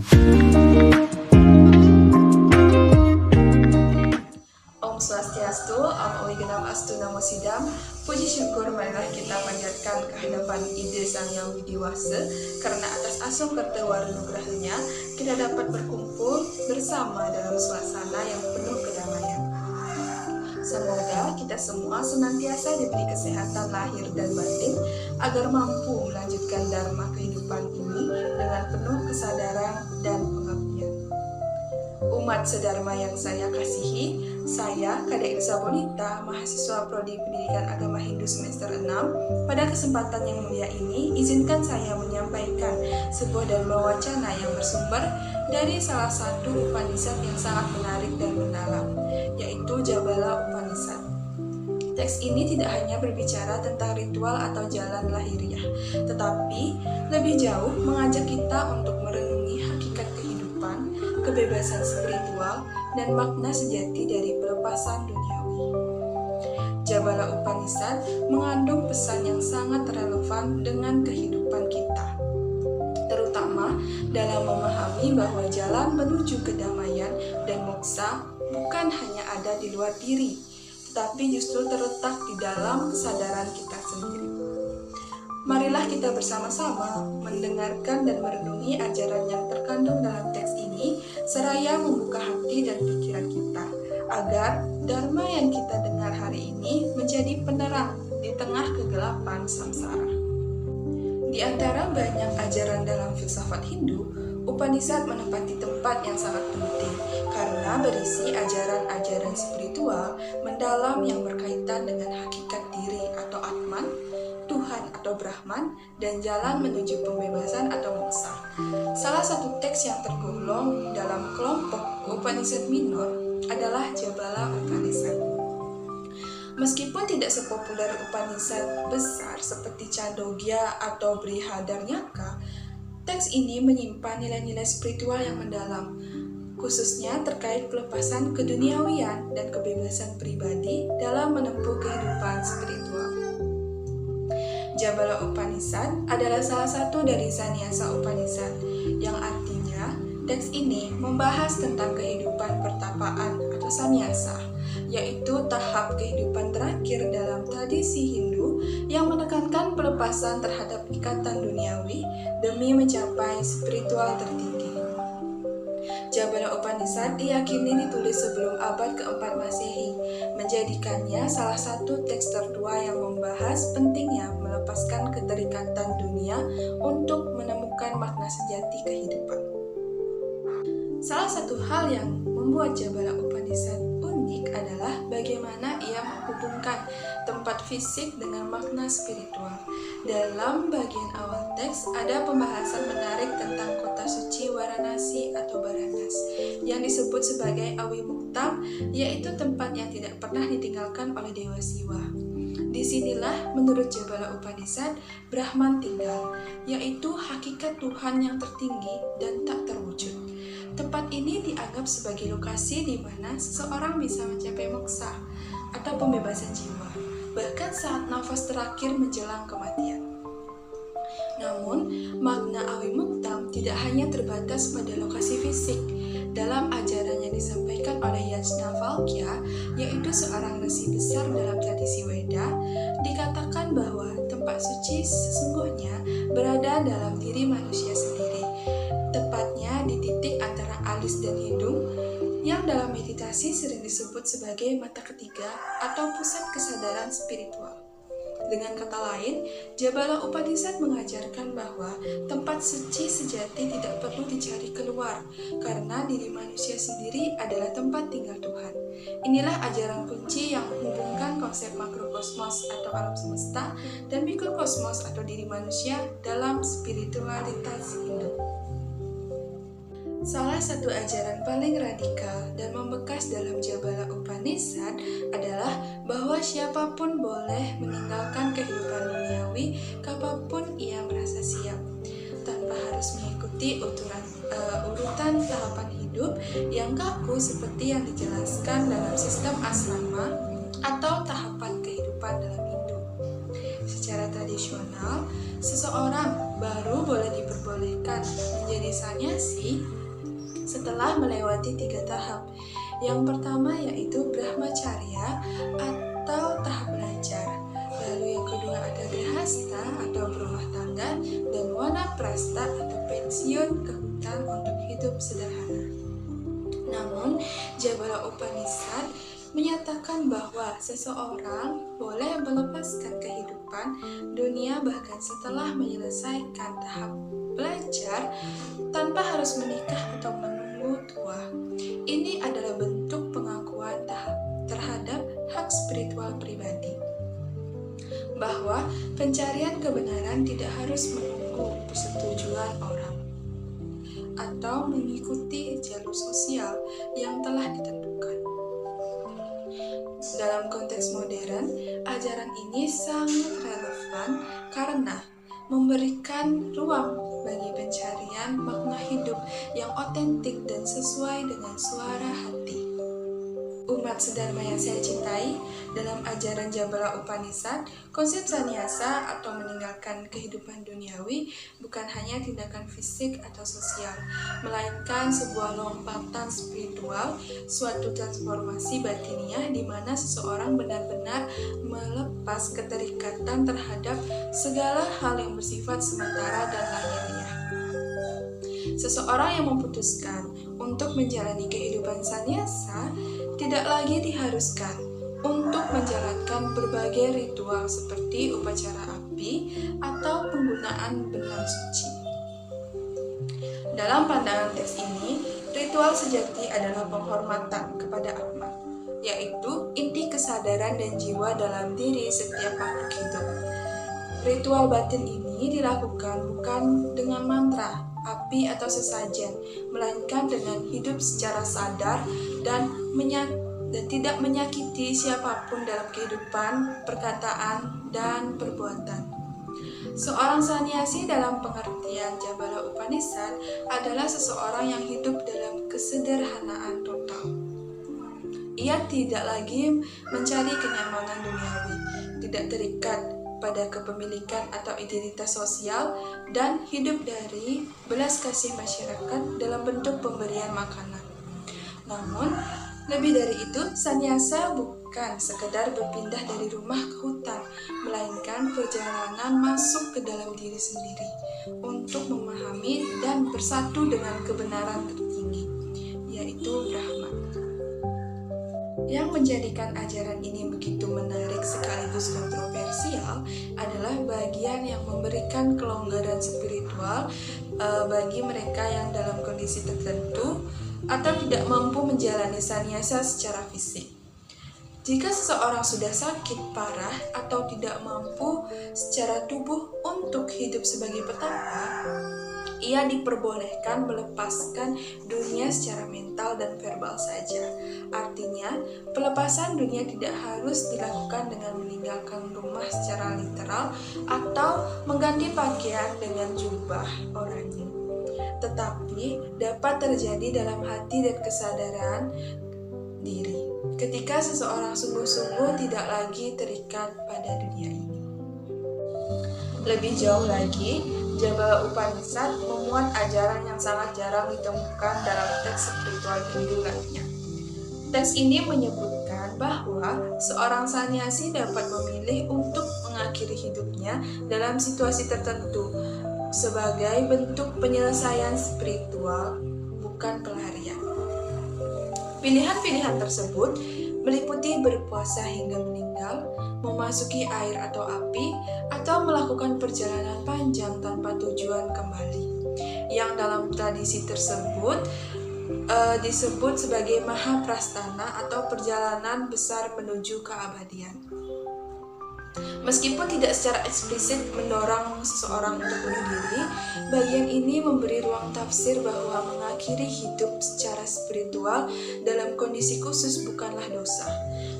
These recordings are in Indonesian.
Om Swastiastu, Om Wigenam Astu Namo Sidam. Puji syukur marilah kita panjatkan kehadapan ide Sang Yang Widiwasa, karena atas asung kerta warunugrahnya kita dapat berkumpul bersama dalam suasana yang penuh kedamaian. Semoga kita semua senantiasa diberi kesehatan lahir dan batin agar mampu melanjutkan dharma kehidupan ini dengan penuh kesadaran dan pengabdian. Umat sedharma yang saya kasihi, saya Kadek Elsa Bonita, mahasiswa Prodi Pendidikan Agama Hindu semester 6. Pada kesempatan yang mulia ini, izinkan saya menyampaikan sebuah dharma wacana yang bersumber dari salah satu Upanishad yang sangat menarik dan mendalam, yaitu Jabala Upanishad. Teks ini tidak hanya berbicara tentang ritual atau jalan lahiriah, tetapi lebih jauh mengajak kita untuk merenungi hakikat kehidupan, kebebasan spiritual, dan makna sejati dari pelepasan duniawi. Jabala Upanishad mengandung pesan yang sangat relevan dengan kehidupan kita, terutama dalam memahami bahwa jalan menuju kedamaian dan moksa bukan hanya ada di luar diri, tetapi justru terletak di dalam kesadaran kita sendiri. Marilah kita bersama-sama mendengarkan dan merenungi ajaran yang terkandung dalam teks ini, seraya membuka hati dan pikiran kita, agar dharma yang kita dengar hari ini menjadi penerang di tengah kegelapan samsara. Di antara banyak ajaran dalam filsafat Hindu, Upanishad menempati tempat yang sangat penting karena berisi ajaran-ajaran spiritual mendalam yang berkaitan dengan hakikat diri atau Atman, Tuhan atau Brahman, dan jalan menuju pembebasan atau moksa. Salah satu teks yang tergolong dalam kelompok Upanishad minor adalah Jabala Upanishad. Meskipun tidak sepopuler Upanishad besar seperti Chandogya atau Brihadaranyaka, teks ini menyimpan nilai-nilai spiritual yang mendalam, khususnya terkait pelepasan keduniawian dan kebebasan pribadi dalam menempuh kehidupan spiritual. Jabala Upanishad adalah salah satu dari Sannyasa Upanishad, yang artinya teks ini membahas tentang kehidupan pertapaan atau sannyasa, yaitu tahap kehidupan terakhir dalam tradisi Hindu yang menekankan pelepasan terhadap ikatan duniawi demi mencapai spiritual tertinggi. Jabala Upanishad diyakini ditulis sebelum abad keempat Masehi, menjadikannya salah satu teks tertua yang membahas pentingnya melepaskan keterikatan dunia untuk menemukan makna sejati kehidupan. Salah satu hal yang membuat Jabala Upanishad unik adalah bagaimana ia menghubungkan tempat fisik dengan makna spiritual. Dalam bagian awal teks ada pembahasan menarik tentang kota suci Varanasi atau Baranas yang disebut sebagai Awimuktam, yaitu tempat yang tidak pernah ditinggalkan oleh Dewa Siwa. Disinilah menurut Jabala Upanishad Brahman tinggal, yaitu hakikat Tuhan yang tertinggi dan tak terwujud. Tempat ini dianggap sebagai lokasi di mana seseorang bisa mencapai moksa atau pembebasan jiwa, bahkan saat nafas terakhir menjelang kematian. Namun, makna Awimuktam tidak hanya terbatas pada lokasi fisik. Dalam ajaran yang disampaikan oleh Yajnavalkya, yaitu seorang resi besar dalam tradisi Weda, dikatakan bahwa tempat suci sesungguhnya berada dalam diri manusia sendiri, tepatnya di titik antara alis dan hidung, yang dalam meditasi sering disebut sebagai mata ketiga atau pusat kesadaran spiritual. Dengan kata lain, Jabala Upanishad mengajarkan bahwa tempat suci sejati tidak perlu dicari keluar, karena diri manusia sendiri adalah tempat tinggal Tuhan. Inilah ajaran kunci yang menghubungkan konsep makrokosmos atau alam semesta dan mikrokosmos atau diri manusia dalam spiritualitas Hindu. Salah satu ajaran paling radikal dan membekas dalam Jabala Upanishad adalah bahwa siapapun boleh meninggalkan kehidupan duniawi kapanpun ia merasa siap, tanpa harus mengikuti urutan tahapan hidup yang kaku seperti yang dijelaskan dalam sistem asrama atau tahapan kehidupan dalam Hindu. Secara tradisional, seseorang baru boleh diperbolehkan menjadi sannyasi setelah melewati 3 tahap. Yang pertama yaitu Brahmacharya atau tahap belajar. Lalu yang kedua ada Grihastha atau berumah tangga, dan Wanaprastha atau pensiun ke hutan untuk hidup sederhana. Namun, Jabala Upanishad menyatakan bahwa seseorang boleh melepaskan kehidupan dunia bahkan setelah menyelesaikan tahap belajar tanpa harus menikah atau menunggu tua. Ini adalah bentuk pengakuan terhadap hak spiritual pribadi, bahwa pencarian kebenaran tidak harus menunggu persetujuan orang atau mengikuti jalur sosial yang telah ditentukan. Dalam konteks modern, ajaran ini sangat relevan karena memberikan ruang bagi pencarian makna hidup yang otentik dan sesuai dengan suara hati. Umat sedharma yang saya cintai, dalam ajaran Jabala Upanishad, konsep sannyasa atau meninggalkan kehidupan duniawi bukan hanya tindakan fisik atau sosial, melainkan sebuah lompatan spiritual, suatu transformasi batiniah di mana seseorang benar-benar melepas keterikatan terhadap segala hal yang bersifat sementara dan lahiriah. Seseorang yang memutuskan untuk menjalani kehidupan sannyasa tidak lagi diharuskan untuk menjalankan berbagai ritual seperti upacara api atau penggunaan benang suci. Dalam pandangan teks ini, ritual sejati adalah penghormatan kepada Atman, yaitu inti kesadaran dan jiwa dalam diri setiap makhluk hidup. Ritual batin ini dilakukan bukan dengan mantra, api atau sesajen, melainkan dengan hidup secara sadar dan tidak menyakiti siapapun dalam kehidupan, perkataan, dan perbuatan. Seorang sannyasi dalam pengertian Jabala Upanishad adalah seseorang yang hidup dalam kesederhanaan total. Ia tidak lagi mencari kenyamanan duniawi, tidak terikat pada kepemilikan atau identitas sosial, dan hidup dari belas kasih masyarakat dalam bentuk pemberian makanan. Namun, lebih dari itu, sannyasa bukan sekedar berpindah dari rumah ke hutan, melainkan perjalanan masuk ke dalam diri sendiri untuk memahami dan bersatu dengan kebenaran tertinggi, yaitu Brahma. Yang menjadikan ajaran ini begitu menarik sekaligus kontroversial adalah bagian yang memberikan kelonggaran spiritual bagi mereka yang dalam kondisi tertentu atau tidak mampu menjalani sannyasa secara fisik. Jika seseorang sudah sakit parah atau tidak mampu secara tubuh untuk hidup sebagai petapa, ia diperbolehkan melepaskan dunia secara mental dan verbal saja. Artinya, pelepasan dunia tidak harus dilakukan dengan meninggalkan rumah secara literal atau mengganti pakaian dengan jubah oranye, tetapi dapat terjadi dalam hati dan kesadaran diri ketika seseorang sungguh-sungguh tidak lagi terikat pada dunia ini. Lebih jauh lagi, Jabala Upanishad memuat ajaran yang sangat jarang ditemukan dalam teks spiritual Hindu lainnya. Teks ini menyebutkan bahwa seorang sannyasi dapat memilih untuk mengakhiri hidupnya dalam situasi tertentu sebagai bentuk penyelesaian spiritual, bukan pelarian. Pilihan-pilihan tersebut meliputi berpuasa hingga meninggal, memasuki air atau api, atau melakukan perjalanan panjang tanpa tujuan kembali, yang dalam tradisi tersebut disebut sebagai Mahaprasthana atau perjalanan besar menuju keabadian. Meskipun tidak secara eksplisit mendorong seseorang untuk bunuh diri, bagian ini memberi ruang tafsir bahwa mengakhiri hidup secara spiritual dalam kondisi khusus bukanlah dosa,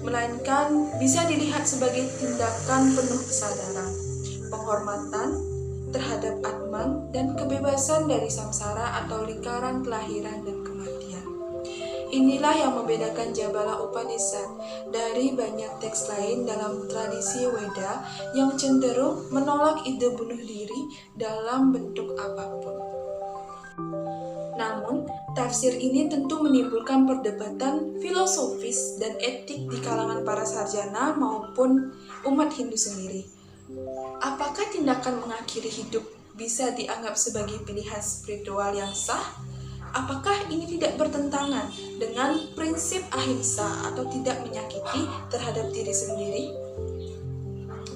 melainkan bisa dilihat sebagai tindakan penuh kesadaran, penghormatan terhadap Atman, dan kebebasan dari samsara atau lingkaran kelahiran dan kematian. Inilah yang membedakan Jabala Upanishad dari banyak teks lain dalam tradisi Weda yang cenderung menolak ide bunuh diri dalam bentuk apapun. Namun, tafsir ini tentu menimbulkan perdebatan filosofis dan etik di kalangan para sarjana maupun umat Hindu sendiri. Apakah tindakan mengakhiri hidup bisa dianggap sebagai pilihan spiritual yang sah? Apakah ini tidak bertentangan dengan prinsip ahimsa atau tidak menyakiti terhadap diri sendiri?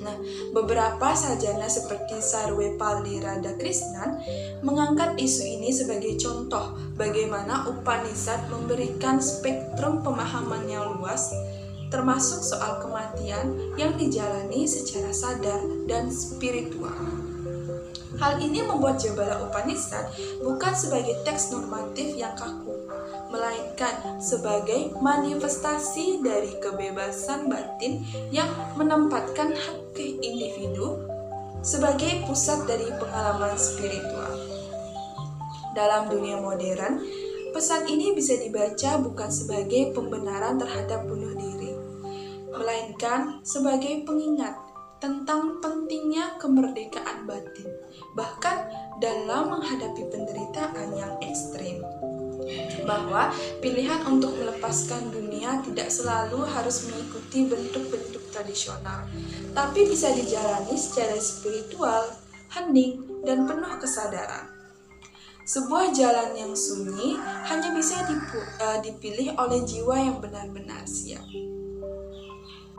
Nah, beberapa sarjana seperti Sarvepalli Radhakrishnan mengangkat isu ini sebagai contoh bagaimana Upanishad memberikan spektrum pemahaman yang luas, termasuk soal kematian yang dijalani secara sadar dan spiritual. Hal ini membuat Jabala Upanishad bukan sebagai teks normatif yang kaku, melainkan sebagai manifestasi dari kebebasan batin yang menempatkan hak individu sebagai pusat dari pengalaman spiritual. Dalam dunia modern, pesan ini bisa dibaca bukan sebagai pembenaran terhadap bunuh diri, melainkan sebagai pengingat tentang pentingnya kemerdekaan batin, bahkan dalam menghadapi penderitaan yang ekstrim. Bahwa pilihan untuk melepaskan dunia tidak selalu harus mengikuti bentuk-bentuk tradisional, tapi bisa dijalani secara spiritual, hening, dan penuh kesadaran. Sebuah jalan yang sunyi hanya bisa dipilih oleh jiwa yang benar-benar siap.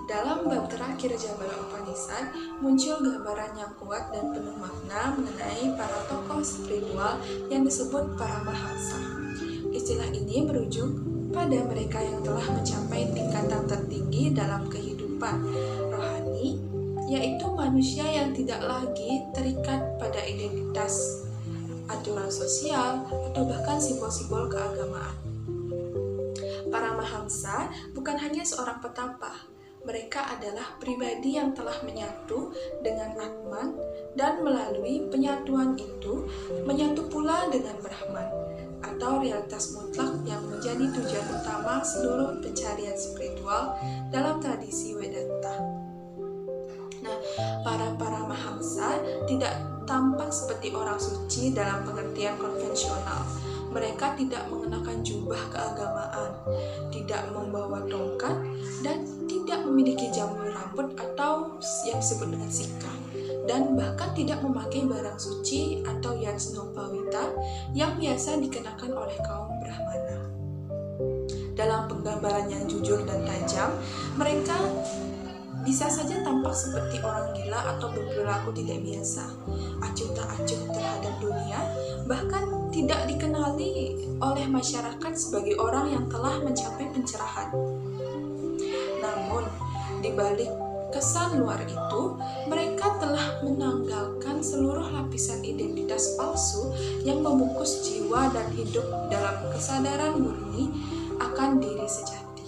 Dalam bab terakhir Jabala Upanishad, muncul gambaran yang kuat dan penuh makna mengenai para tokoh spiritual yang disebut para Mahamsa. Istilah ini merujuk pada mereka yang telah mencapai tingkatan tertinggi dalam kehidupan rohani, yaitu manusia yang tidak lagi terikat pada identitas, aturan sosial, atau bahkan simbol-simbol keagamaan. Para Mahamsa bukan hanya seorang petapa. Mereka adalah pribadi yang telah menyatu dengan Atman dan melalui penyatuan itu menyatu pula dengan Brahman atau realitas mutlak yang menjadi tujuan utama seluruh pencarian spiritual dalam tradisi Vedanta. Nah, para Mahamsa tidak tampak seperti orang suci dalam pengertian konvensional. Mereka tidak mengenakan jubah keagamaan, tidak membawa tongkat, dan tidak memiliki jambul rambut atau yang disebut dengan sika, dan bahkan tidak memakai barang suci atau yajnopawita yang biasa dikenakan oleh kaum Brahmana. Dalam penggambaran yang jujur dan tajam, mereka bisa saja tampak seperti orang gila atau berperilaku tidak biasa, acuh tak acuh terhadap dunia, bahkan tidak dikenali oleh masyarakat sebagai orang yang telah mencapai pencerahan. Namun, di balik kesan luar itu, mereka telah menanggalkan seluruh lapisan identitas palsu yang membungkus jiwa dan hidup dalam kesadaran murni akan diri sejati.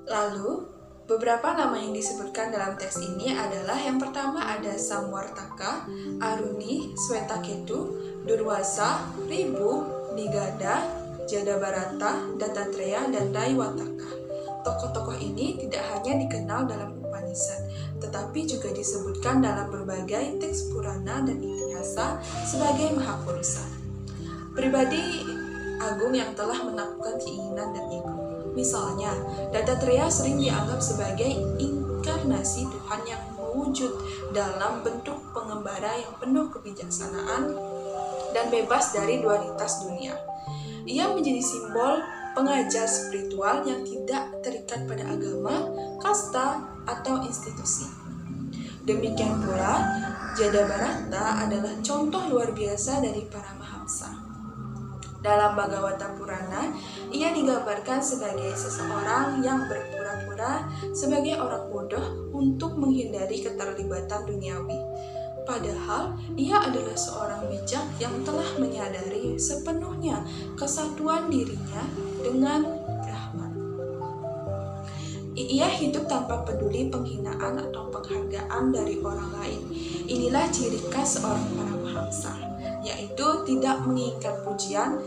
Lalu, beberapa nama yang disebutkan dalam teks ini adalah yang pertama ada Samwartaka, Aruni, Swetaketu, Durwasa, Ribu, Nigada, Jadabarata, Dattatreya, dan Daiwataka. Tokoh-tokoh ini tidak hanya dikenal dalam Upanishad, tetapi juga disebutkan dalam berbagai teks Purana dan Itihasa sebagai Mahapurusa. Pribadi agung yang telah menaklukkan keinginan dan ego. Misalnya, Dattatreya sering dianggap sebagai inkarnasi Tuhan yang mewujud dalam bentuk pengembara yang penuh kebijaksanaan dan bebas dari dualitas dunia. Ia menjadi simbol pengajar spiritual yang tidak terikat pada agama, kasta, atau institusi. Demikian pula, Jadabarata adalah contoh luar biasa dari para Mahamsa. Dalam Bhagavata Purana, ia digambarkan sebagai seseorang yang berpura-pura sebagai orang bodoh untuk menghindari keterlibatan duniawi. Padahal, ia adalah seorang bijak yang telah menyadari sepenuhnya kesatuan dirinya dengan Brahman. Ia hidup tanpa peduli penghinaan atau penghargaan dari orang lain. Inilah ciri khas seorang para Mahamsa, yaitu tidak menginginkan pujian,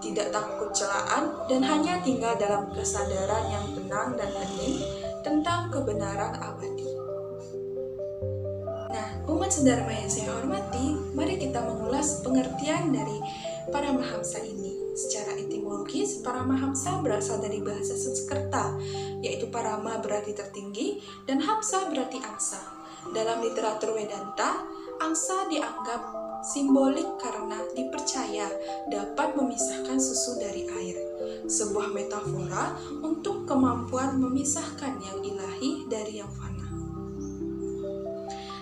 tidak takut celaan, dan hanya tinggal dalam kesadaran yang tenang dan hening tentang kebenaran abadi. Nah, umat sedharma yang saya hormati, mari kita mengulas pengertian dari Paramahamsa ini. Secara etimologis, Paramahamsa berasal dari bahasa Sanskerta, yaitu Parama berarti tertinggi dan Hamsa berarti angsa. Dalam literatur Vedanta, angsa dianggap simbolik karena dipercaya dapat memisahkan susu dari air, sebuah metafora untuk kemampuan memisahkan yang ilahi dari yang fana.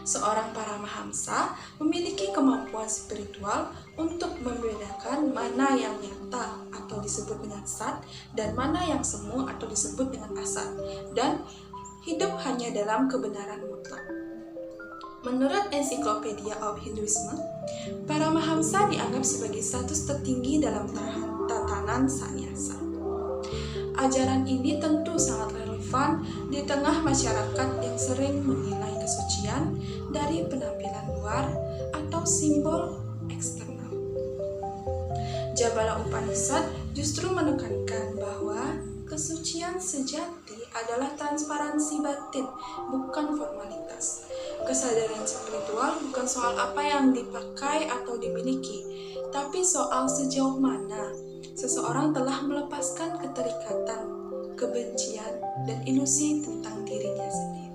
Seorang Paramahamsa memiliki kemampuan spiritual untuk membedakan mana yang nyata atau disebut dengan sat dan mana yang semu atau disebut dengan asat, dan hidup hanya dalam kebenaran mutlak. Menurut Encyclopedia of Hinduism, Paramahamsa dianggap sebagai status tertinggi dalam tatanan sannyasa. Ajaran ini tentu sangat relevan di tengah masyarakat yang sering menilai kesucian dari penampilan luar atau simbol eksternal. Jabala Upanishad justru menekankan bahwa kesucian sejati adalah transparansi batin, bukan formalitas. Kesadaran spiritual bukan soal apa yang dipakai atau dimiliki, tapi soal sejauh mana seseorang telah melepaskan keterikatan, kebencian, dan ilusi tentang dirinya sendiri.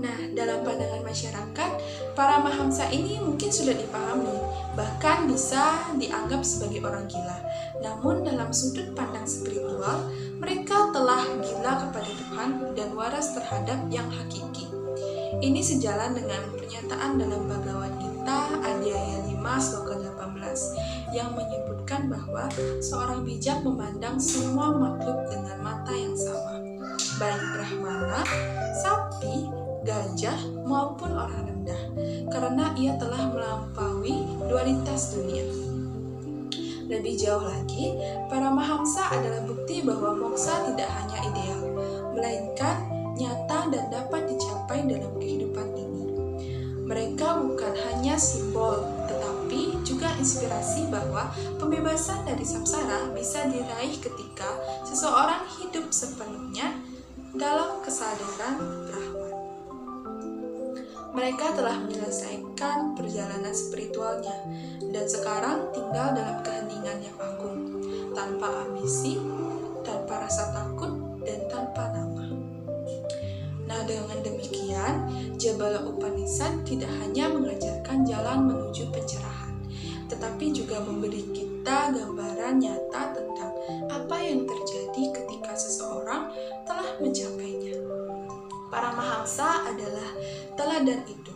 Nah, dalam pandangan masyarakat, Paramahamsa ini mungkin sudah dipahami, bahkan bisa dianggap sebagai orang gila. Namun dalam sudut pandang spiritual, mereka telah gila kepada Tuhan dan waras terhadap yang hakiki. Ini sejalan dengan pernyataan dalam Bhagavad Gita Adhyaya 5 sloka 18 yang menyebutkan bahwa seorang bijak memandang semua makhluk dengan mata yang sama, baik Brahmana, sapi, gajah, maupun orang rendah, karena ia telah melampaui dualitas dunia. Lebih jauh lagi, Paramahamsa adalah bukti bahwa moksa tidak hanya ideal, melainkan nyata dan dapat dicapai dalam kehidupan ini. Mereka bukan hanya simbol, tetapi juga inspirasi bahwa pembebasan dari samsara bisa diraih ketika seseorang hidup sepenuhnya dalam kesadaran Brahman. Mereka telah menyelesaikan perjalanan spiritualnya dan sekarang tinggal dalam keheningan yang agung, tanpa ambisi, tanpa rasa takut, dan tanpa nama. Nah, dengan demikian, Jabala Upanishad tidak hanya mengajarkan jalan menuju pencerahan, tetapi juga memberi kita gambaran nyata tentang apa yang terjadi ketika seseorang telah mencapainya. Paramahamsa adalah teladan itu.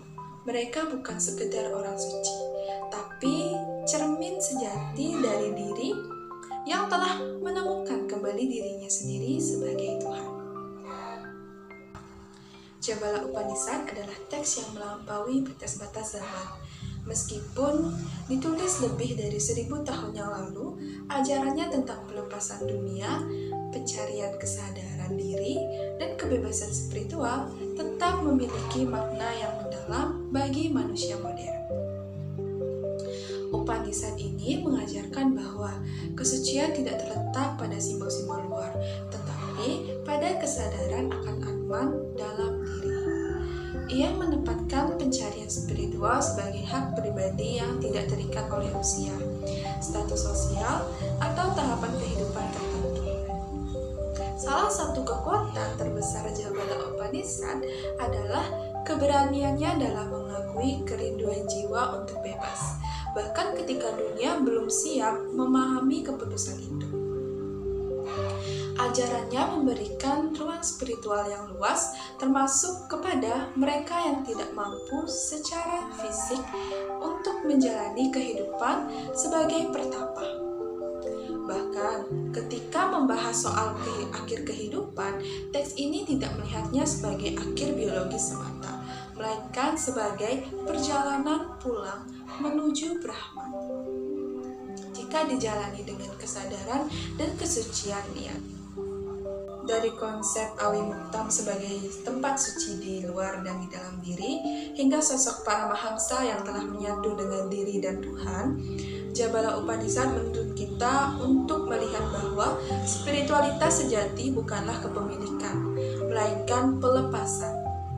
Mereka bukan sekedar orang suci, tapi cermin sejati dari diri yang telah menemukan kembali dirinya sendiri sebagai Tuhan. Jabala Upanishad adalah teks yang melampaui batas-batas zaman. Meskipun ditulis lebih dari 1000 tahun yang lalu, ajarannya tentang pelepasan dunia, pencarian kesadaran diri, dan kebebasan spiritual tetap memiliki makna yang mendalam bagi manusia modern. Upanishad ini mengajarkan bahwa kesucian tidak terletak pada simbol-simbol luar, tetapi pada kesadaran akan Atman dalam diri. Ia menempatkan pencarian spiritual sebagai hak pribadi yang tidak terikat oleh usia, status sosial, atau tahapan kehidupan tertentu. Salah satu kekuatan terbesar Jabala Upanishad adalah keberaniannya dalam mengakui kerinduan jiwa untuk bebas, bahkan ketika dunia belum siap memahami keputusan itu. Ajarannya memberikan ruang spiritual yang luas, termasuk kepada mereka yang tidak mampu secara fisik untuk menjalani kehidupan sebagai pertapa. Bahkan, ketika membahas soal akhir kehidupan, teks ini tidak melihatnya sebagai akhir biologis semata, melainkan sebagai perjalanan pulang menuju Brahman. Jika dijalani dengan kesadaran dan kesucian niat. dari konsep Awi Muktam sebagai tempat suci di luar dan di dalam diri, hingga sosok para mahangsa yang telah menyatu dengan diri dan Tuhan, Jabala Upanishad menuntut kita untuk melihat bahwa spiritualitas sejati bukanlah kepemilikan, melainkan pelepasan,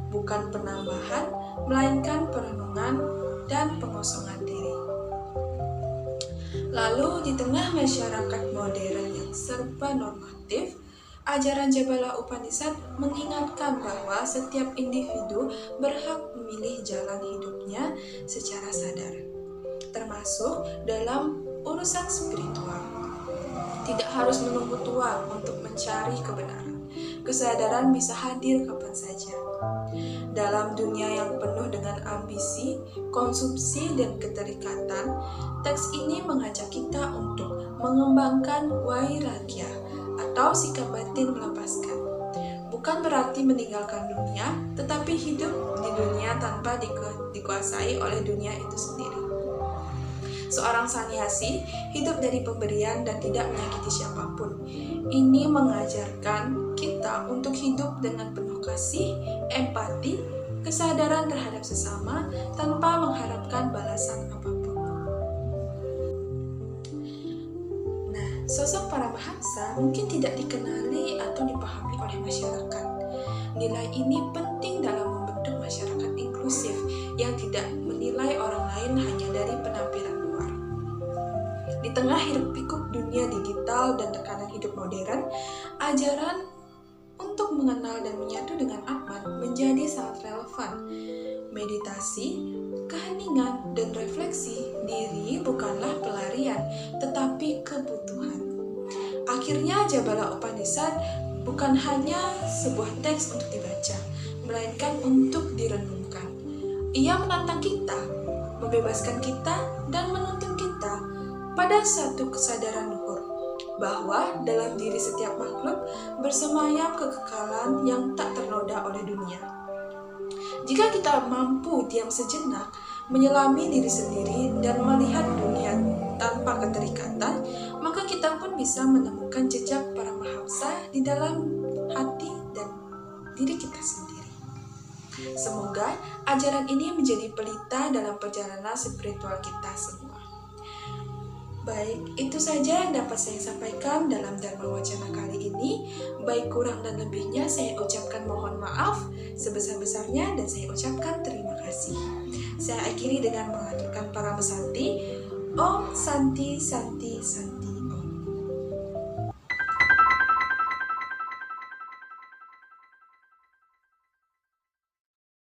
bukan penambahan, melainkan perenungan dan pengosongan diri. Lalu di tengah masyarakat modern yang serba normatif, ajaran Jabala Upanishad mengingatkan bahwa setiap individu berhak memilih jalan hidupnya secara sadar, termasuk dalam urusan spiritual. Tidak harus menunggu tua untuk mencari kebenaran. Kesadaran bisa hadir kapan saja. Dalam dunia yang penuh dengan ambisi, konsumsi, dan keterikatan, teks ini mengajak kita untuk mengembangkan wairagya atau sikap batin melepaskan. Bukan berarti meninggalkan dunia, tetapi hidup di dunia tanpa dikuasai oleh dunia itu sendiri. Seorang sannyasi hidup dari pemberian dan tidak menyakiti siapapun. Ini mengajarkan kita untuk hidup dengan penuh kasih, empati, kesadaran terhadap sesama tanpa mengharapkan balasan apapun. Nah, sosok para mahangsa mungkin tidak dikenali atau dipahami oleh masyarakat. Nilai ini penting dalam membentuk masyarakat inklusif yang tidak menilai orang lain hanya dari penampilan luar. Di tengah hiruk-pikuk dunia digital dan tekanan hidup modern, ajaran untuk mengenal dan menyatu dengan Atman menjadi sangat relevan. Meditasi, keheningan, dan refleksi diri bukanlah pelarian, tetapi kebutuhan. Akhirnya Jabala Upanishad bukan hanya sebuah teks untuk dibaca, melainkan untuk direnungkan. Ia menantang kita, membebaskan kita, dan menuntun kita pada satu kesadaran luhur, bahwa dalam diri setiap makhluk bersemayam kekekalan yang tak ternoda oleh dunia. Jika kita mampu diam sejenak, menyelami diri sendiri dan melihat dunia tanpa keterikatan, maka kita pun bisa menemukan jejak para mahangsa di dalam hati dan diri kita sendiri. Semoga ajaran ini menjadi pelita dalam perjalanan spiritual kita semua. Baik, itu saja yang dapat saya sampaikan dalam Dharma Wacana kali ini. Baik kurang dan lebihnya saya ucapkan mohon maaf sebesar-besarnya dan saya ucapkan terima kasih. Saya akhiri dengan mengaturkan para mesanti. Om Santi Santi Santi.